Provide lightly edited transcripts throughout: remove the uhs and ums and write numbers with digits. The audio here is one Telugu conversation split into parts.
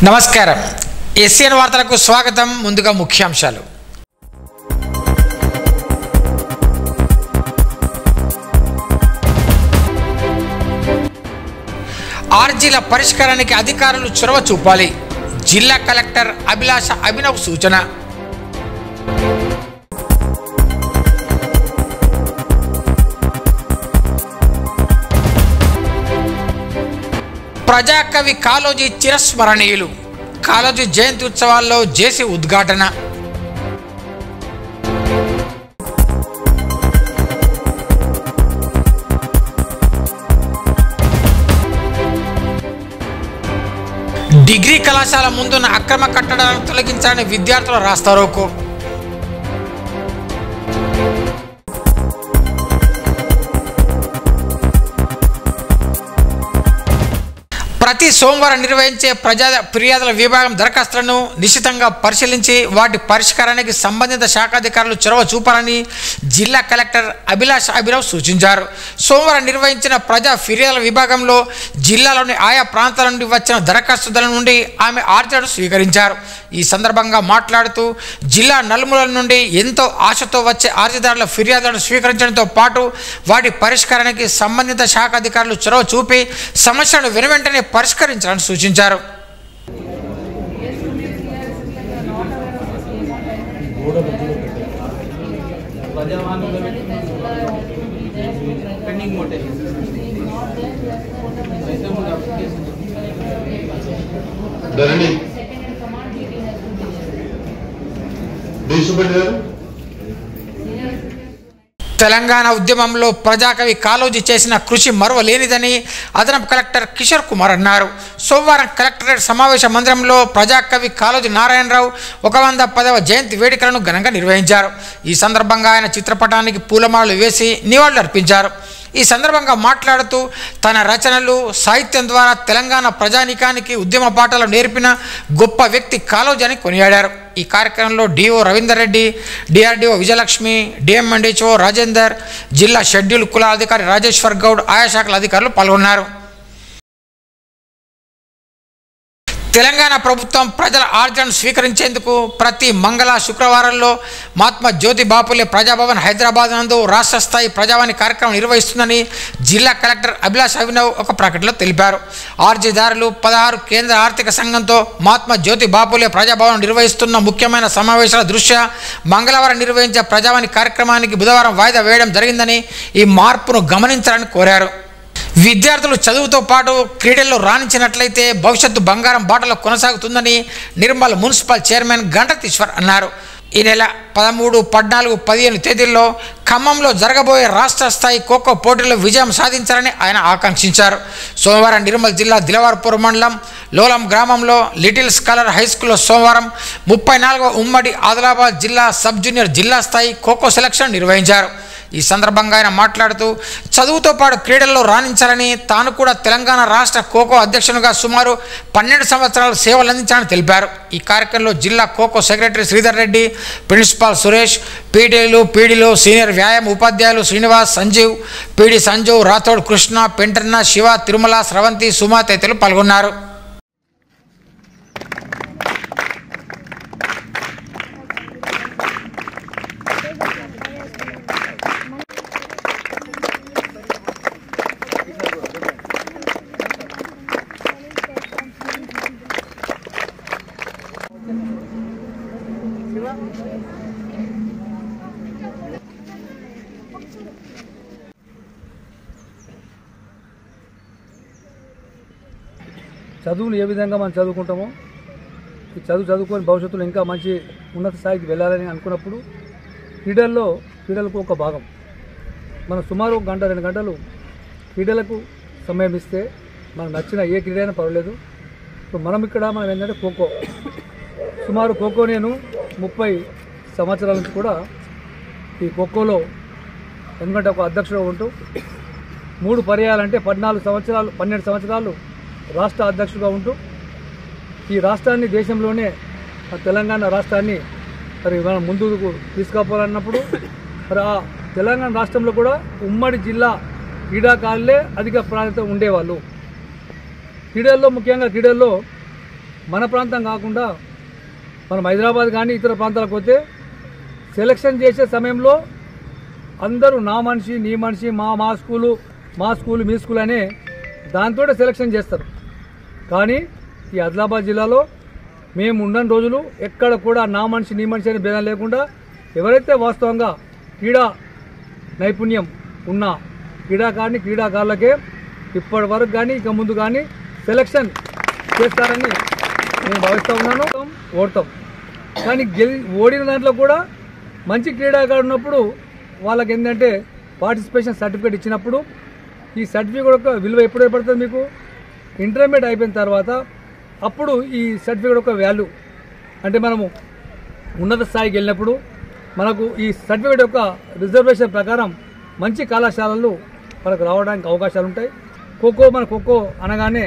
నమస్కారం ఎస్ఎన్ వార్తలకు స్వాగతం. ముందుగా ముఖ్యాంశాలు. ఆర్జీల పరిష్కారానికి అధికారులు చొరవ చూపాలి. జిల్లా కలెక్టర్ అభిలాష అభినవ్ సూచన. ప్రజాకవి కాళోజీ చిరస్మరణీయులు. కాళోజీ జయంతి ఉత్సవాల్లో జేసీ ఉద్ఘాటన. డిగ్రీ కళాశాల ముందున్న అక్రమ కట్టడాలను తొలగించాలని విద్యార్థుల రాస్తారోకో. ప్రతి సోమవారం నిర్వహించే ప్రజా ఫిర్యాదుల విభాగం దరఖాస్తులను నిశితంగా పరిశీలించి వాటి పరిష్కారానికి సంబంధిత శాఖాధికారులు చొరవ చూపాలని జిల్లా కలెక్టర్ అభిలాష అభినవ్ సూచించారు. సోమవారం నిర్వహించిన ప్రజా ఫిర్యాదుల విభాగంలో జిల్లాలోని ఆయా ప్రాంతాల నుండి వచ్చిన దరఖాస్తుల నుండి ఆమె ఆర్జీలను స్వీకరించారు. ఈ సందర్భంగా మాట్లాడుతూ జిల్లా నలుమూలల నుండి ఎంతో ఆశతో వచ్చే అర్జీదారుల ఫిర్యాదులను స్వీకరించడంతో పాటు వాటి పరిష్కారానికి సంబంధిత శాఖాధికారులు చొరవ చూపి సమస్యలను వెనువెంటనే పరిష్కరించాలని సూచించారు. తెలంగాణ ఉద్యమంలో ప్రజాకవి కాళోజీ చేసిన కృషి మరువలేనిదని అదనపు కలెక్టర్ కిషోర్ కుమార్ అన్నారు. సోమవారం కలెక్టరేట్ సమావేశ మందిరంలో ప్రజాకవి కాళోజీ నారాయణరావు 110వ జయంతి వేడుకలను ఘనంగా నిర్వహించారు. ఈ సందర్భంగా ఆయన చిత్రపటానికి పూలమాలలు వేసి నివాళులర్పించారు. ఈ సందర్భంగా మాట్లాడుతూ తన రచనలు సాహిత్యం ద్వారా తెలంగాణ ప్రజానీకానికి ఉద్యమ పాఠాలు నేర్పిన గొప్ప వ్యక్తి కాళోజీ అని కొనియాడారు. ఈ కార్యక్రమంలో DO Ravinder Reddy, DRDO Vijayalakshmi, DM and HO Rajender, జిల్లా షెడ్యూల్ కుల అధికారి రాజేశ్వర్ గౌడ్, ఆయా శాఖల అధికారులు పాల్గొన్నారు. తెలంగాణ ప్రభుత్వం ప్రజల ఆర్జీలను స్వీకరించేందుకు ప్రతి మంగళ శుక్రవారంలో మహాత్మా జ్యోతి బాపులే ప్రజాభవన్ హైదరాబాద్ నందు రాష్ట్ర స్థాయి ప్రజావాణి కార్యక్రమం నిర్వహిస్తుందని జిల్లా కలెక్టర్ అభిలాష్ అభినవ్ ఒక ప్రకటనలో తెలిపారు. ఆర్జీదారులు 16 కేంద్ర ఆర్థిక సంఘంతో మహాత్మా జ్యోతి బాపులే ప్రజాభవన్ నిర్వహిస్తున్న ముఖ్యమైన సమావేశాల దృష్ట్యా మంగళవారం నిర్వహించే ప్రజావాణి కార్యక్రమానికి బుధవారం వాయిదా వేయడం జరిగిందని ఈ మార్పును గమనించాలని కోరారు. విద్యార్థులు చదువుతో పాటు క్రీడల్లో రాణించినట్లయితే భవిష్యత్తు బంగారం బాటలో కొనసాగుతుందని నిర్మల్ మున్సిపల్ చైర్మన్ గంటతీశ్వర్ అన్నారు. ఈ నెల 13, 14, 15 తేదీల్లో ఖమ్మంలో జరగబోయే రాష్ట్ర స్థాయి ఖోఖో పోటీల్లో విజయం సాధించాలని ఆయన ఆకాంక్షించారు. సోమవారం నిర్మల్ జిల్లా దిలవార్పూర్ మండలం లోలం గ్రామంలో లిటిల్ స్కాలర్ హై స్కూల్లో సోమవారం 34వ ఉమ్మడి ఆదిలాబాద్ జిల్లా సబ్ జూనియర్ జిల్లా స్థాయి ఖోఖో సెలక్షన్ నిర్వహించారు. ఈ సందర్భంగా ఆయన మాట్లాడుతూ చదువుతో పాటు క్రీడల్లో రాణించాలని, తాను కూడా తెలంగాణ రాష్ట్ర ఖోఖో అధ్యక్షునిగా సుమారు 12 సంవత్సరాలు సేవలు అందించాలని తెలిపారు. ఈ కార్యక్రమంలో జిల్లా ఖోఖో సెక్రటరీ శ్రీధర్ రెడ్డి, ప్రిన్సిపాల్ సురేష్, పీడీలు, సీనియర్ వ్యాయామ ఉపాధ్యాయులు శ్రీనివాస్, సంజీవ్, పీడి సంజు, రాథోడ్ కృష్ణ, పెంటన్న, శివ, తిరుమల, స్రవంతి, సుమా తదితరులు పాల్గొన్నారు. చదువును ఏ విధంగా మనం చదువుకుంటామో ఈ చదువుకొని భవిష్యత్తులో ఇంకా మంచి ఉన్నత స్థాయికి వెళ్ళాలని అనుకున్నప్పుడు క్రీడలకు ఒక భాగం మనం సుమారు 1 గంట 2 గంటలు క్రీడలకు సమయం ఇస్తే మనకు నచ్చిన ఏ క్రీడ అయినా పర్వాలేదు. ఇప్పుడు మనం ఏంటంటే సుమారు ఖోఖో నేను 30 సంవత్సరాల నుంచి కూడా ఈ ఖోఖోలో ఎందుకంటే ఒక అధ్యక్షుడు ఉంటూ 3 పర్యాయాలంటే 12 సంవత్సరాలు రాష్ట్ర అధ్యక్షుడిగా ఉంటూ ఈ రాష్ట్రాన్ని దేశంలోనే తెలంగాణ రాష్ట్రాన్ని మరి మనం ముందుకు తీసుకుపోవాలన్నప్పుడు మరి ఆ తెలంగాణ రాష్ట్రంలో కూడా ఉమ్మడి జిల్లా క్రీడాకారులే అధిక ప్రాధాన్యత ఉండేవాళ్ళు. క్రీడల్లో ముఖ్యంగా మన ప్రాంతం కాకుండా మనం హైదరాబాద్ కానీ ఇతర ప్రాంతాలకు పోతే సెలక్షన్ చేసే సమయంలో అందరూ నా మనిషి నీ మనిషి మా స్కూలు మీ స్కూల్ అనే దాంతో సెలక్షన్ చేస్తారు. కానీ ఈ ఆదిలాబాద్ జిల్లాలో మేము ఉండని రోజులు ఎక్కడ కూడా నా మనిషి నీ మనిషి అనే భేదం లేకుండా ఎవరైతే వాస్తవంగా క్రీడా నైపుణ్యం ఉన్న క్రీడాకారులకే ఇప్పటి వరకు కానీ ఇక ముందు కానీ సెలక్షన్ చేస్తారని నేను భావిస్తూ ఉన్నాను. ఓడతాం కానీ ఓడిన దాంట్లో కూడా మంచి క్రీడాకారుడు ఉన్నప్పుడు వాళ్ళకి ఏంటంటే పార్టిసిపేషన్ సర్టిఫికేట్ ఇచ్చినప్పుడు ఈ సర్టిఫికేట్ యొక్క విలువ ఎప్పుడు ఏర్పడుతుంది మీకు ఇంటర్మీడియట్ అయిపోయిన తర్వాత అప్పుడు ఈ సర్టిఫికేట్ యొక్క వాల్యూ అంటే మనము ఉన్నత స్థాయికి వెళ్ళినప్పుడు మనకు ఈ సర్టిఫికేట్ యొక్క రిజర్వేషన్ ప్రకారం మంచి కళాశాలలు మనకు రావడానికి అవకాశాలు ఉంటాయి. ఖోఖో అనగానే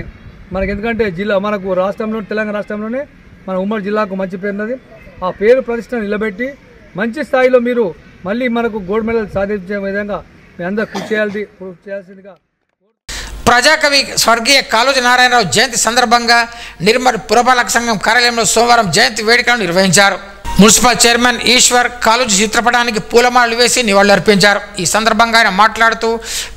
మనకు ఎందుకంటే మనకు తెలంగాణ రాష్ట్రంలోనే మన ఉమ్మడి జిల్లాకు మంచి పేరు ఉన్నది. ఆ పేరు ప్రతిష్ట నిలబెట్టి మంచి స్థాయిలో మీరు మళ్ళీ మనకు గోల్డ్ మెడల్ సాధించే విధంగా మీ అందరూ కృషి చేయాల్సిందిగా. ప్రజాకవి స్వర్గీయ కాళోజీ నారాయణరావు జయంతి సందర్భంగా నిర్మల్ పురపాలక సంఘం కార్యాలయంలో సోమవారం జయంతి వేడుకలను నిర్వహించారు. మున్సిపల్ చైర్మన్ ఈశ్వర్ కాళోజీ చిత్రపటానికి పూలమాలలు వేసి నివాళులర్పించారు. ఈ సందర్భంగా ఆయన మాట్లాడుతూ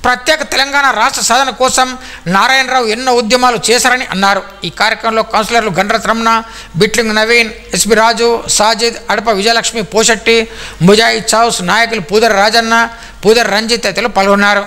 ప్రత్యేక తెలంగాణ రాష్ట్ర సాధన కోసం నారాయణరావు ఎన్నో ఉద్యమాలు చేశారని అన్నారు. ఈ కార్యక్రమంలో కౌన్సిలర్లు గండ్రత్ రమణ, బిట్లింగ్ నవీన్, ఎస్బి రాజు, సాజిద్, అడప విజయలక్ష్మి, పోషెట్టి, ముజాయిద్ చౌస్, నాయకులు పూదర్ రాజన్న, పూదర్ రంజిత్ తదితరులు పాల్గొన్నారు.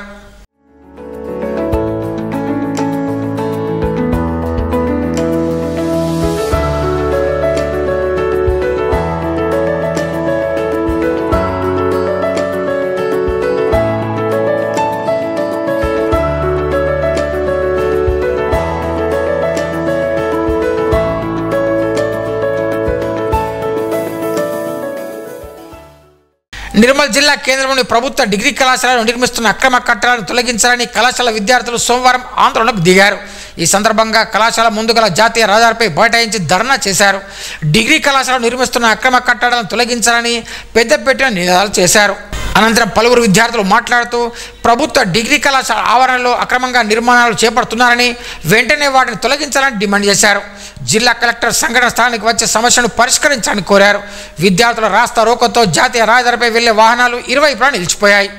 నిర్మల్ జిల్లా కేంద్రంలోని ప్రభుత్వ డిగ్రీ కళాశాలను నిర్మిస్తున్న అక్రమ కట్టడాలను తొలగించాలని కళాశాల విద్యార్థులు సోమవారం ఆందోళనకు దిగారు. ఈ సందర్భంగా కళాశాల ముందు గల జాతీయ రహదారిపై బైఠాయించి ధర్నా చేశారు. డిగ్రీ కళాశాలను నిర్మిస్తున్న అక్రమ కట్టడాలను తొలగించాలని పెద్దపెట్టిన నినాదాలు చేశారు. అనంతరం పలువురు విద్యార్థులు మాట్లాడుతూ ప్రభుత్వ డిగ్రీ కళాశాల ఆవరణలో అక్రమంగా నిర్మాణాలు చేపడుతున్నారని వెంటనే వాటిని తొలగించాలని డిమాండ్ చేశారు. జిల్లా కలెక్టర్ సంఘటన స్థలానికి వచ్చే సమస్యను పరిష్కరించాలని కోరారు. విద్యార్థుల రాస్తా రోకోతో జాతీయ రహదారిపై వెళ్లే వాహనాలు ఇరువైపులా నిలిచిపోయాయి.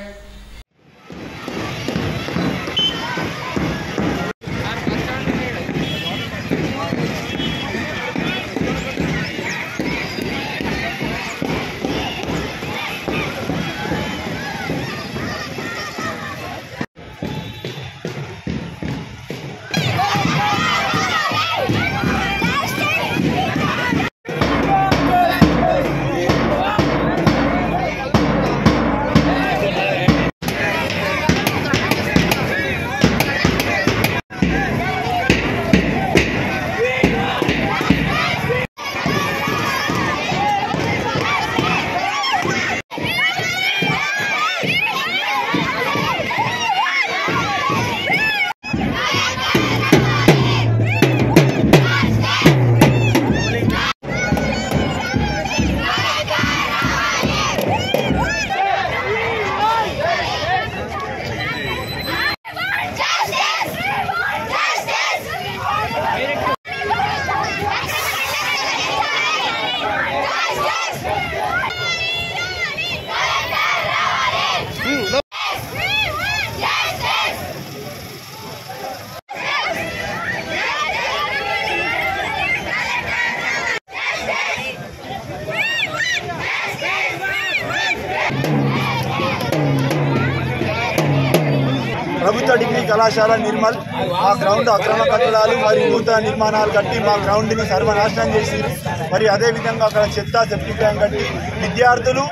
ప్రభుత్వ డిగ్రీ కళాశాల నిర్మల్ మా గ్రౌండ్ అక్రమ కట్టడాలు మరియు నూతన నిర్మాణాలు కట్టి మా గ్రౌండ్ని సర్వనాశనం చేసిరు. మరి అదేవిధంగా అక్కడ చెత్త సెప్టిక్ ట్యాంక్ కట్టి విద్యార్థులు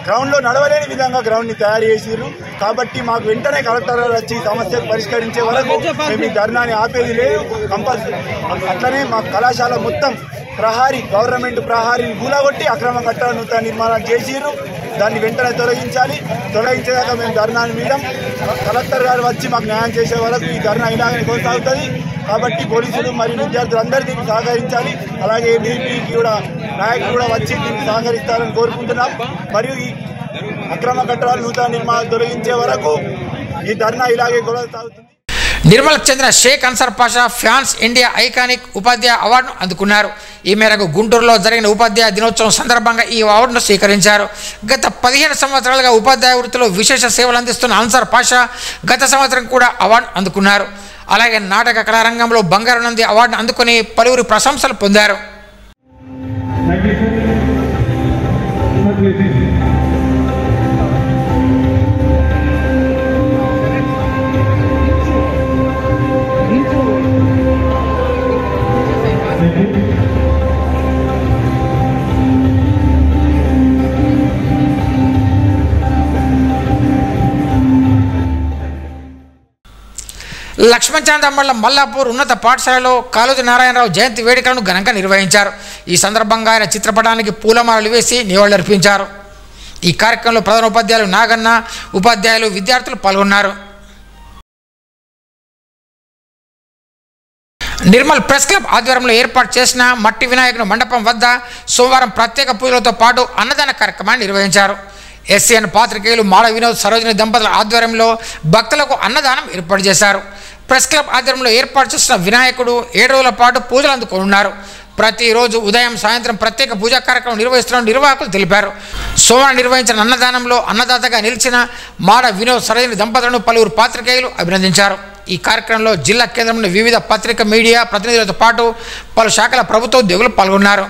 గ్రౌండ్లో నడవలేని విధంగా గ్రౌండ్ని తయారు చేసిరు. కాబట్టి మాకు వెంటనే కలెక్టర్ గారు వచ్చి సమస్య పరిష్కరించే వరకు మేము ఈ ధర్నాని ఆపేది లేదు. కంపల్సరీ అట్లనే మా కళాశాల మొత్తం గవర్నమెంట్ ప్రహారీని కూలగొట్టి అక్రమ కట్టడాలు నూతన నిర్మాణాలు చేసిరు. దాన్ని వెంటనే తొలగించేదాకా మేము ధర్నాని మీడం. కలెక్టర్ గారు వచ్చి మాకు న్యాయం చేసే వరకు ఈ ధర్నా ఇలాగనే కొనసాగుతుంది. కాబట్టి పోలీసులు మరియు విద్యార్థులు అందరూ దీనికి సహకరించాలి. అలాగే బీపీకి కూడా నాయకులు కూడా వచ్చి దీనికి సహకరిస్తారని కోరుకుంటున్నాం. మరియు ఈ అక్రమ కట్టడాలు నూతన నిర్మాణాలు తొలగించే వరకు ఈ ధర్నా ఇలాగే కొనసాగుతుంది. నిర్మల్కు చెందిన Sheikh Ansar Pasha fans India iconic ఉపాధ్యాయ అవార్డును అందుకున్నారు. ఈ మేరకు గుంటూరులో జరిగిన ఉపాధ్యాయ దినోత్సవం సందర్భంగా ఈ అవార్డును స్వీకరించారు. గత 15 సంవత్సరాలుగా ఉపాధ్యాయ వృత్తిలో విశేష సేవలు అందిస్తున్న అన్సర్ పాషా గత సంవత్సరం కూడా అవార్డు అందుకున్నారు. అలాగే నాటక కళారంగంలో బంగారు నంది అవార్డును అందుకుని పలువురు ప్రశంసలు పొందారు. లక్ష్మణచాంద మండలం మల్లాపూర్ ఉన్నత పాఠశాలలో కాళోజీ నారాయణరావు జయంతి వేడుకలను ఘనంగా నిర్వహించారు. ఈ సందర్భంగా ఆయన చిత్రపటానికి పూలమాలలు వేసి నివాళులర్పించారు. ఈ కార్యక్రమంలో ప్రధాన ఉపాధ్యాయులు నాగన్న, ఉపాధ్యాయులు, విద్యార్థులు పాల్గొన్నారు. నిర్మల్ ప్రెస్ క్లబ్ ఆధ్వర్యంలో ఏర్పాటు చేసిన మట్టి వినాయకుని మండపం వద్ద సోమవారం ప్రత్యేక పూజలతో పాటు అన్నదాన కార్యక్రమాన్ని నిర్వహించారు. ఎస్సీఎన్ పాత్రికేయులు మాడ వినోద్ సరోజిని దంపతుల ఆధ్వర్యంలో భక్తులకు అన్నదానం ఏర్పాటు చేశారు. ప్రెస్ క్లబ్ ఆధ్వర్యంలో ఏర్పాటు చేసిన వినాయకుడు 7 రోజుల పాటు పూజలు అందుకోనున్నారు. ప్రతిరోజు ఉదయం సాయంత్రం ప్రత్యేక పూజా కార్యక్రమం నిర్వహిస్తున్న నిర్వాహకులు తెలిపారు. సోమవారం నిర్వహించిన అన్నదానంలో అన్నదాతగా నిలిచిన మాడ వినోద్ సరోజిని దంపతులను పలువురు పాత్రికేయులు అభినందించారు. ఈ కార్యక్రమంలో జిల్లా కేంద్రంలోని వివిధ పత్రిక మీడియా ప్రతినిధులతో పాటు పలు శాఖల ప్రభుత్వ ఉద్యోగులు పాల్గొన్నారు.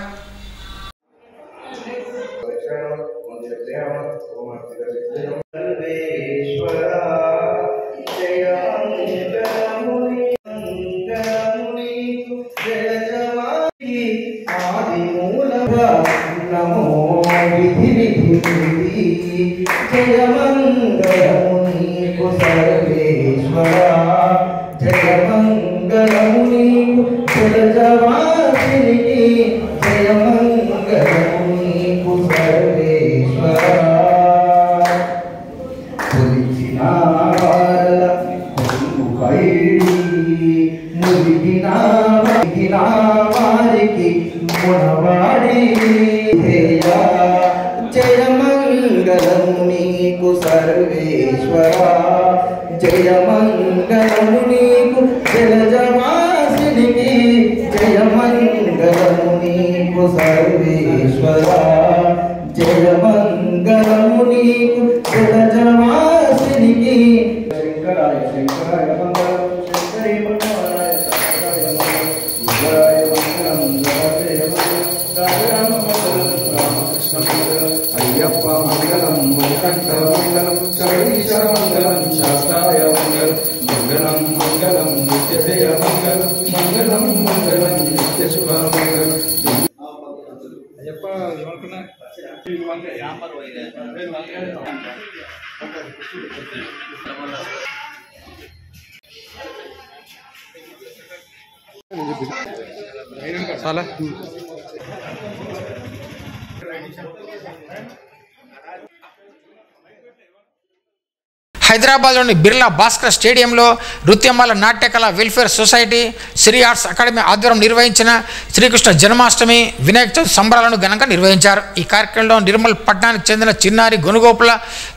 హైదరాబాద్లోని బిర్లా భాస్కర్ స్టేడియంలో Nrityamala Natyakala welfare society, Sri arts academy ఆధ్వర్యం నిర్వహించిన శ్రీకృష్ణ జన్మాష్టమి, వినాయక చవితి సంబరాలను ఘనంగా నిర్వహించారు. ఈ కార్యక్రమంలో నిర్మల్ పట్టణానికి చెందిన చిన్నారి గొనుగోపుల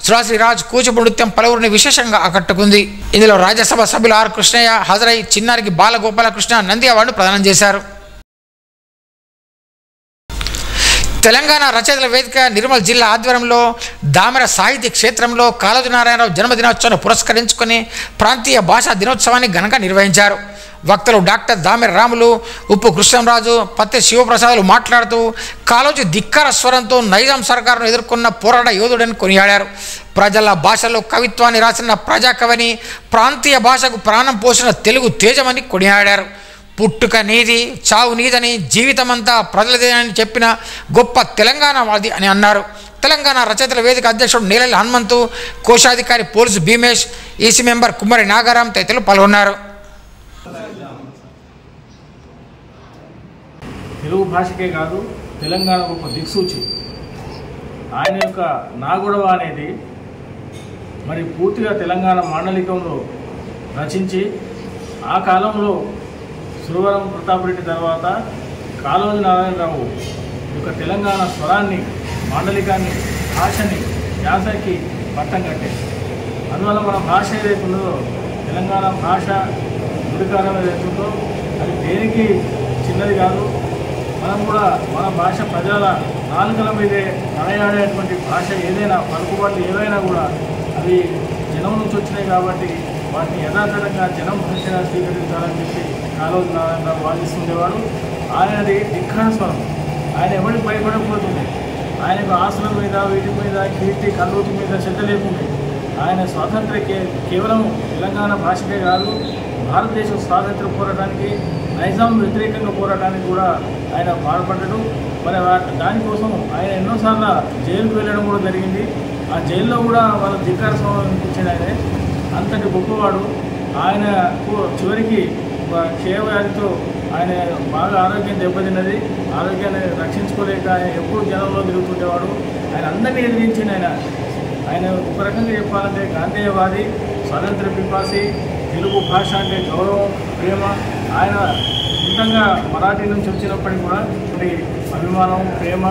శ్రీరాజ్ కూచిపూడి నృత్యం పలువురిని విశేషంగా ఆకట్టుకుంది. ఇందులో రాజ్యసభ సభ్యులు ఆర్ కృష్ణయ్య హాజరై చిన్నారికి బాలగోపాలకృష్ణ నంది అవార్డును ప్రదానం చేశారు. తెలంగాణ రచయితల వేదిక నిర్మల్ జిల్లా ఆధ్వర్యంలో దామెర సాహిత్య క్షేత్రంలో కాళోజీ నారాయణరావు జన్మదినోత్సవాన్ని పురస్కరించుకొని ప్రాంతీయ భాషా దినోత్సవాన్ని ఘనంగా నిర్వహించారు. వక్తలు డాక్టర్ దామెర రాములు, ఉప్పు కృష్ణంరాజు, పత్తి శివప్రసాదులు మాట్లాడుతూ కాళోజీ ధిక్కార స్వరంతో నైజాం సర్కారును ఎదుర్కొన్న పోరాట యోధుడని కొనియాడారు. ప్రజల భాషలో కవిత్వాన్ని రాసిన ప్రజాకవిని, ప్రాంతీయ భాషకు ప్రాణం పోసిన తెలుగు తేజమని కొనియాడారు. పుట్టుక నీది, చావు నీదని, జీవితమంతా ప్రజలదేనని చెప్పిన గొప్ప తెలంగాణవాది అని అన్నారు. తెలంగాణ రచయితల వేదిక అధ్యక్షుడు నీలెల్లి హనుమంతు, కోశాధికారి పోలీసు భీమేష్, ఈసీ మెంబర్ కుమ్మరి నాగారాం తదితరులు పాల్గొన్నారు. తెలుగు భాషకే కాదు తెలంగాణకు ఒక దిక్సూచి. ఆయన యొక్క నాగొడవ అనేది మరి పూర్తిగా తెలంగాణ మాండలికంలో రచించి ఆ కాలంలో సురవరం ప్రతాప్ రెడ్డి తర్వాత కాళోజీ నారాయణరావు యొక్క తెలంగాణ స్వరాన్ని, మాండలికాన్ని, భాషని, యాసకి పట్టం కట్టారు. అందువల్ల మన భాష ఏదైతే ఉన్నదో తెలంగాణ భాష గుడికారం ఏదైతుందో అది దేనికి చిన్నది కాదు. మనం కూడా మన భాష ప్రజల నాలుకల మీదే నడయాడేటువంటి భాష ఏదైనా పలుకుబడులు ఏవైనా కూడా అవి జనం నుంచి వచ్చినాయి కాబట్టి వాటిని యథాతథంగా జనం భాషగా స్వీకరించాలని చెప్పి కాళోజీ నారాయణరావు వాదిస్తుండేవాడు. ఆయనది ధిక్కార స్వరం. ఆయన ఎవరికి భయపడకపోతుంది. ఆయనకు ఆసనం మీద వీటి మీద కీర్తి కల్లోతి మీద శ్రద్ధ లేకుండే ఆయన స్వాతంత్ర కేవలం తెలంగాణ భాషకే కాదు భారతదేశ స్వాతంత్ర పోరాటానికి నైజాం వ్యతిరేకంగా పోరాటానికి కూడా ఆయన పాల్పడ్డాడు. మరి దానికోసం ఆయన ఎన్నోసార్లు జైలుకు వెళ్ళడం కూడా జరిగింది. ఆ జైల్లో కూడా వాళ్ళ ధిక్కార స్వరం అనిపించింది. ఆయనే అంతటి గొప్పవాడు. ఆయనకు చివరికి క్షయవ్యాధితో ఆయన బాగా ఆరోగ్యం దెబ్బతిన్నది. ఆరోగ్యాన్ని రక్షించుకోలేక ఆయన ఎప్పుడు జనంలో తిరుగుతుండేవాడు. ఆయన అందరినీ ఎదిరించింది. ఆయన ఒక రకంగా చెప్పాలంటే గాంధేయవాది, స్వాతంత్ర పిపాసి, తెలుగు భాష అంటే గౌరవం, ప్రేమ. ఆయన సొంతంగా మరాఠీ నుంచి వచ్చినప్పటికీ కూడా అభిమానం, ప్రేమ,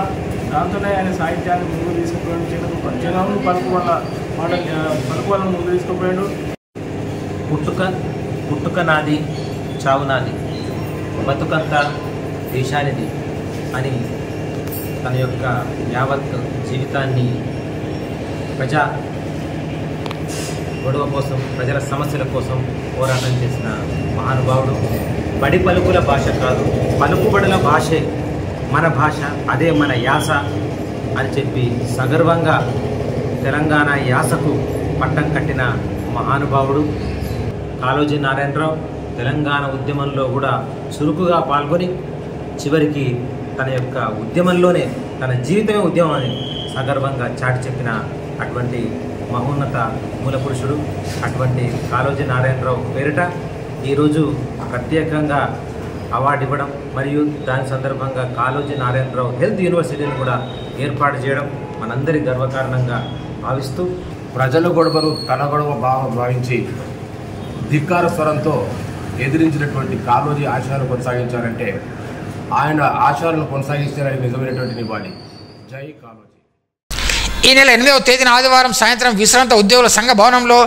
దాంతోనే ఆయన సాహిత్యాన్ని ముందుకు తీసుకుపోయాడు. జనం పలుకువలను ముందు తీసుకుపోయాడు. పుట్టుక నాది, చావు నాది, బతుకంతా దేశానిది అని తన యొక్క యావత్ జీవితాన్ని ప్రజా గొడవ కోసం, ప్రజల సమస్యల కోసం పోరాటం చేసిన మహానుభావుడు. బడి పలుకుల భాష కాదు, పలుకుబడుల భాషే మన భాష, అదే మన యాస అని చెప్పి సగర్వంగా తెలంగాణ యాసకు పట్టం కట్టిన మహానుభావుడు కాళోజీ నారాయణరావు. తెలంగాణ ఉద్యమంలో కూడా చురుకుగా పాల్గొని చివరికి తన యొక్క ఉద్యమంలోనే తన జీవితమే ఉద్యమం అని సగర్వంగా చాటి చెప్పిన అటువంటి మహోన్నత మూలపురుషుడు. అటువంటి కాళోజీ నారాయణరావు పేరిట ఈరోజు ప్రత్యేకంగా అవార్డు ఇవ్వడం మరియు దాని సందర్భంగా కాళోజీ నారాయణరావు హెల్త్ యూనివర్సిటీని కూడా ఏర్పాటు చేయడం మనందరి గర్వకారణంగా భావిస్తూ ప్రజల గొడవను తన గొడవ భావించి ధిక్కార స్వరంతో ఎదిరించినటువంటి కాళోజీ ఆశయాలను కొనసాగించారంటే ఆయన ఆశయాలను కొనసాగించారని నిజమైనటువంటి నివాళి. జై కాళోజీ. ఈ నెల 8వ తేదీన ఆదివారం సాయంత్రం విశ్రాంత ఉద్యోగుల సంఘ భవనంలో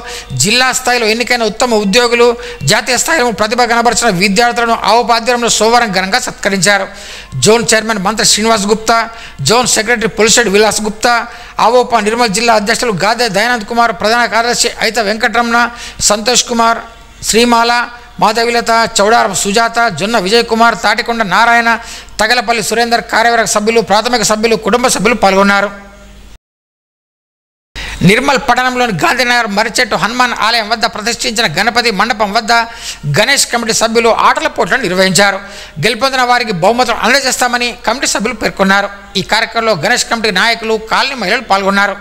జిల్లా స్థాయిలో ఎన్నికైన ఉత్తమ ఉద్యోగులు, జాతీయ స్థాయిలో ప్రతిభ కనబరిచిన విద్యార్థులను ఆవుపాద్యంలో సోమవారం ఘనంగా సత్కరించారు. జోన్ చైర్మన్ మంత్రి శ్రీనివాస్ గుప్తా, జోన్ సెక్రటరీ పులిశెట్టి విలాస్ గుప్తా, ఆవోపా నిర్మల్ జిల్లా అధ్యక్షులు గాదే దయానంద్ కుమార్, ప్రధాన కార్యదర్శి అయిత వెంకటరమణ, సంతోష్ కుమార్, శ్రీమాల, మాధవిలత, చౌడారం సుజాత, జొన్న విజయ్ కుమార్, తాటికొండ నారాయణ, తగలపల్లి సురేందర్, కార్యవర్గ సభ్యులు, ప్రాథమిక సభ్యులు, కుటుంబ సభ్యులు పాల్గొన్నారు. నిర్మల్ పట్టణంలోని గాంధీనగర్ మర్రిచెట్టు హనుమాన్ ఆలయం వద్ద ప్రతిష్ఠించిన గణపతి మండపం వద్ద గణేష్ కమిటీ సభ్యులు ఆటల పోటీలను నిర్వహించారు. గెలుపొందిన వారికి బహుమతులు అందజేస్తామని కమిటీ సభ్యులు పేర్కొన్నారు. ఈ కార్యక్రమంలో గణేష్ కమిటీ నాయకులు, కాలనీ మహిళలు పాల్గొన్నారు.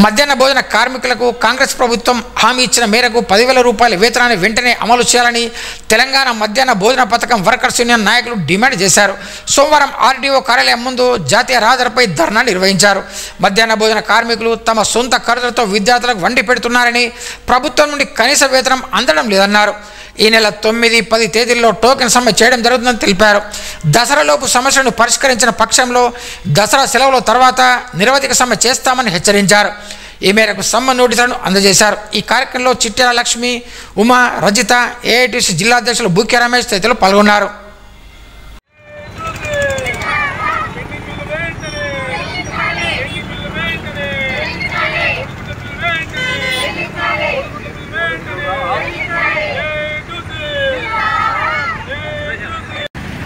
మధ్యాహ్న భోజన కార్మికులకు కాంగ్రెస్ ప్రభుత్వం హామీ ఇచ్చిన మేరకు 10,000 రూపాయల వేతనాన్ని వెంటనే అమలు చేయాలని తెలంగాణ మధ్యాహ్న భోజన పథకం వర్కర్స్ యూనియన్ నాయకులు డిమాండ్ చేశారు. సోమవారం ఆర్డీఓ కార్యాలయం ముందు జాతీయ రహదారిపై ధర్నా నిర్వహించారు. మధ్యాహ్న భోజన కార్మికులు తమ సొంత ఖర్చులతో విద్యార్థులకు వండి పెడుతున్నారని, ప్రభుత్వం నుండి కనీస వేతనం అందడం లేదన్నారు. ఈ నెల 9, 10 తేదీల్లో టోకెన్ సమ్మె చేయడం జరుగుతుందని తెలిపారు. దసరాలోపు సమస్యలను పరిష్కరించిన పక్షంలో దసరా సెలవుల తర్వాత నిరవధిక సమ్మె చేస్తామని హెచ్చరించారు. ఈ మేరకు సమ్మె నోటీసులను అందజేశారు. ఈ కార్యక్రమంలో చిట్యాల లక్ష్మి, ఉమా, రజిత, ఏఐటీసీ జిల్లా అధ్యక్షులు బూక్య రమేష్ తదితరులు పాల్గొన్నారు.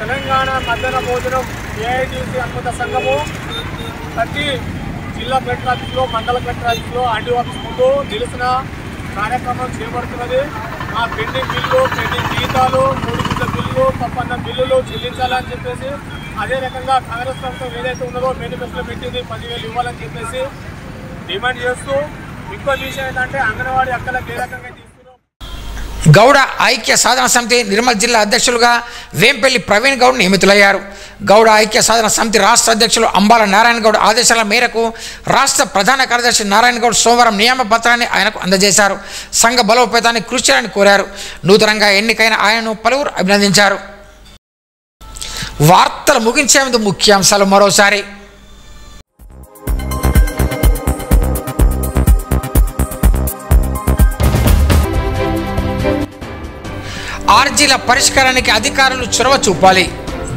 తెలంగాణ మధ్యాహ్న భోజనం ఏఐటీసీ అనుమత సంఘము ప్రతి జిల్లా కలెక్టర్ ఆఫీస్లో, మండల కలెక్టర్ ఆఫీస్లో, ఆర్డీఓ ఆఫీస్ ముందు నిరసన కార్యక్రమం చేపడుతున్నది. మా పెండింగ్ బిల్లు, పెండింగ్ జీతాలు, 3 గింజల బిల్లు, పప్పన్న బిల్లులు చెల్లించాలని చెప్పేసి, అదే రకంగా కాంగ్రెస్ ప్రభుత్వం ఏదైతే ఉన్నదో మేనిఫెస్టోలో పెట్టింది 10,000 ఇవ్వాలని చెప్పేసి డిమాండ్ చేస్తూ ఇంకో విషయం ఏంటంటే అంగన్వాడీ అక్కలకు ఏ రకంగా తీసుకున్నాం. గౌడ ఐక్య సాధన సమితి నిర్మల్ జిల్లా అధ్యక్షులుగా వేంపల్లి ప్రవీణ్ గౌడ్ నియమితులయ్యారు. గౌడ ఐక్య సాధన సమితి రాష్ట్ర అధ్యక్షులు అంబాల నారాయణ గౌడ్ ఆదేశాల మేరకు రాష్ట్ర ప్రధాన కార్యదర్శి నారాయణ గౌడ్ సోమవారం నియామ పత్రాన్ని ఆయనకు అందజేశారు. సంఘ బలోపేతాన్ని కృషి చేయాలని కోరారు. నూతనంగా ఎన్నికైన ఆయనను పలువురు అభినందించారు. వార్తలు ముగించే ముందు ముఖ్యాంశాలు మరోసారి. ఆర్జీల పరిష్కారానికి అధికారులు చొరవ చూపాలి.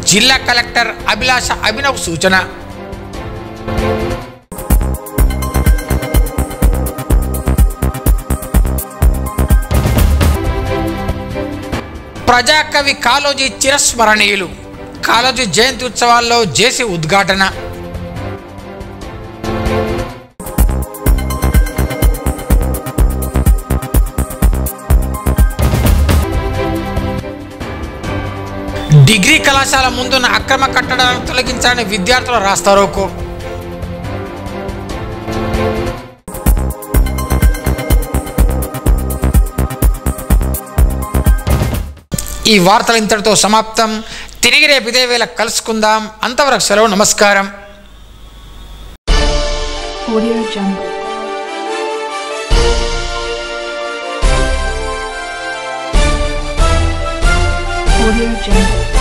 జిల్లా కలెక్టర్ అభిలాష అభినవ్ సూచన. ప్రజాకవి కాళోజీ చిరస్మరణీయులు. కాళోజీ జయంతి ఉత్సవాల్లో జేసీ ఉద్ఘాటన. డిగ్రీ కళాశాల ముందున్న అక్రమ కట్టడాలను తొలగించాలని విద్యార్థుల రాస్తారోకో. ఈ వార్తలు ఇంతటితో సమాప్తం. తిరిగి రేపు ఇదే వేళ కలుసుకుందాం. అంతవరకు సెలవు. నమస్కారం. Audio Jungle.